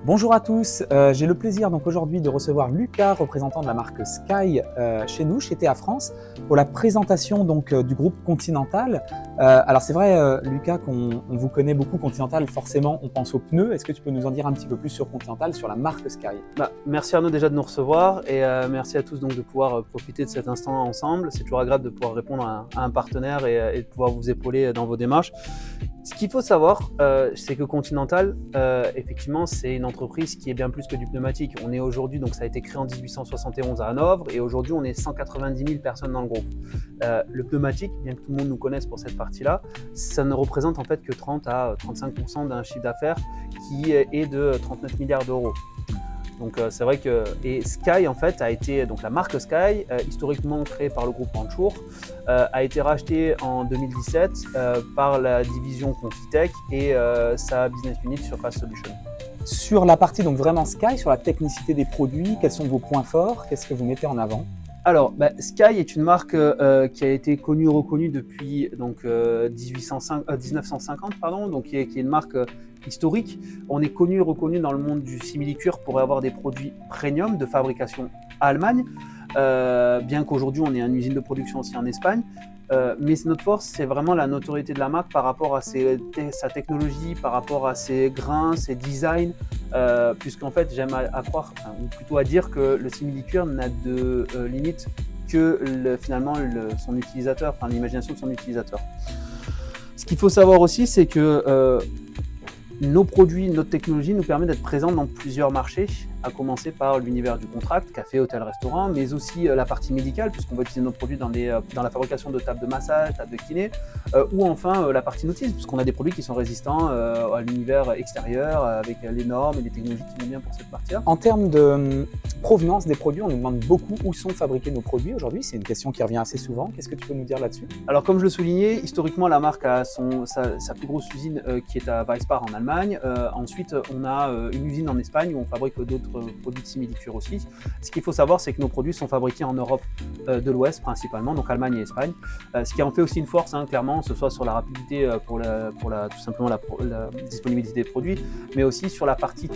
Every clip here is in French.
Bonjour à tous, j'ai le plaisir donc aujourd'hui de recevoir Lucas, représentant de la marque Sky chez nous, chez TA France, pour la présentation donc du groupe Continental. Alors c'est vrai Lucas qu'on vous connaît beaucoup Continental, forcément on pense aux pneus. Est-ce que tu peux nous en dire un petit peu plus sur Continental, sur la marque Sky? Merci Arnaud déjà de nous recevoir et merci à tous donc de pouvoir profiter de cet instant ensemble. C'est toujours agréable de pouvoir répondre à un partenaire et de pouvoir vous épauler dans vos démarches. Ce qu'il faut savoir, c'est que Continental, effectivement, c'est une entreprise qui est bien plus que du pneumatique. On est aujourd'hui, donc ça a été créé en 1871 à Hanovre, et aujourd'hui on est 190 000 personnes dans le groupe. Le pneumatique, bien que tout le monde nous connaisse pour cette partie-là, ça ne représente en fait que 30 à 35% d'un chiffre d'affaires qui est de 39 milliards d'euros. Donc c'est vrai que Sky en fait a été donc la marque Sky historiquement créée par le groupe Manchour a été rachetée en 2017 par la division Confitech et sa business unit Surface Solutions. Sur la partie donc vraiment Sky, sur la technicité des produits, quels sont vos points forts? Qu'est-ce que vous mettez en avant? Alors, Sky est une marque qui a été connue, reconnue depuis donc, 1950, pardon, donc qui est une marque historique. On est connu et reconnu dans le monde du simili-cuir pour avoir des produits premium de fabrication à Allemagne, bien qu'aujourd'hui on ait une usine de production aussi en Espagne. Mais notre force, c'est vraiment la notoriété de la marque par rapport à sa technologie, par rapport à ses grains, ses designs, puisqu'en fait, j'aime à croire, ou plutôt à dire que le simili-cuir n'a de limite que finalement son utilisateur, enfin l'imagination de son utilisateur. Ce qu'il faut savoir aussi, c'est que nos produits, notre technologie nous permet d'être présents dans plusieurs marchés, à commencer par l'univers du contract, café, hôtel, restaurant, mais aussi la partie médicale, puisqu'on va utiliser nos produits dans la fabrication de tables de massage, tables de kiné, ou enfin la partie nautisme, puisqu'on a des produits qui sont résistants à l'univers extérieur, avec les normes et les technologies qui vont bien pour cette partie-là. En termes de provenance des produits, on nous demande beaucoup où sont fabriqués nos produits aujourd'hui. C'est une question qui revient assez souvent. Qu'est-ce que tu peux nous dire là-dessus? Alors comme je le soulignais, historiquement la marque a sa plus grosse usine qui est à Weisbach en Allemagne. Ensuite on a une usine en Espagne où on fabrique d'autres produits de simili-cuir aussi. Ce qu'il faut savoir, c'est que nos produits sont fabriqués en Europe de l'Ouest principalement, donc Allemagne et Espagne. Ce qui en fait aussi une force, clairement, que ce soit sur la rapidité pour tout simplement la disponibilité des produits, mais aussi sur la partie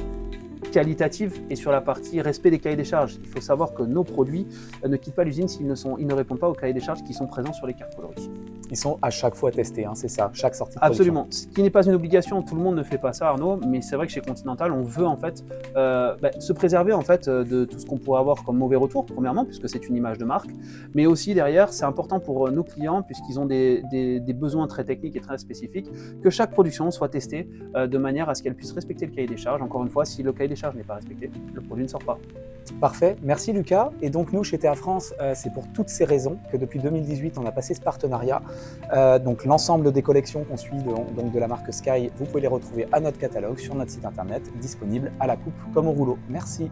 qualitative et sur la partie respect des cahiers des charges. Il faut savoir que nos produits ne quittent pas l'usine s'ils ne répondent pas aux cahiers des charges qui sont présents sur les cartes coloris. Ils sont à chaque fois testés, c'est ça, chaque sortie de production. Absolument. Ce qui n'est pas une obligation, tout le monde ne fait pas ça, Arnaud, mais c'est vrai que chez Continental, on veut en fait se préserver en fait de tout ce qu'on pourrait avoir comme mauvais retour, premièrement, puisque c'est une image de marque, mais aussi derrière, c'est important pour nos clients, puisqu'ils ont des besoins très techniques et très spécifiques, que chaque production soit testée de manière à ce qu'elle puisse respecter le cahier des charges. Encore une fois, si le cahier des charges n'est pas respecté, le produit ne sort pas. Parfait, merci Lucas. Et donc nous, chez TA France, c'est pour toutes ces raisons que depuis 2018, on a passé ce partenariat. Donc l'ensemble des collections qu'on suit donc de la marque Sky, vous pouvez les retrouver à notre catalogue sur notre site internet, disponible à la coupe comme au rouleau. Merci.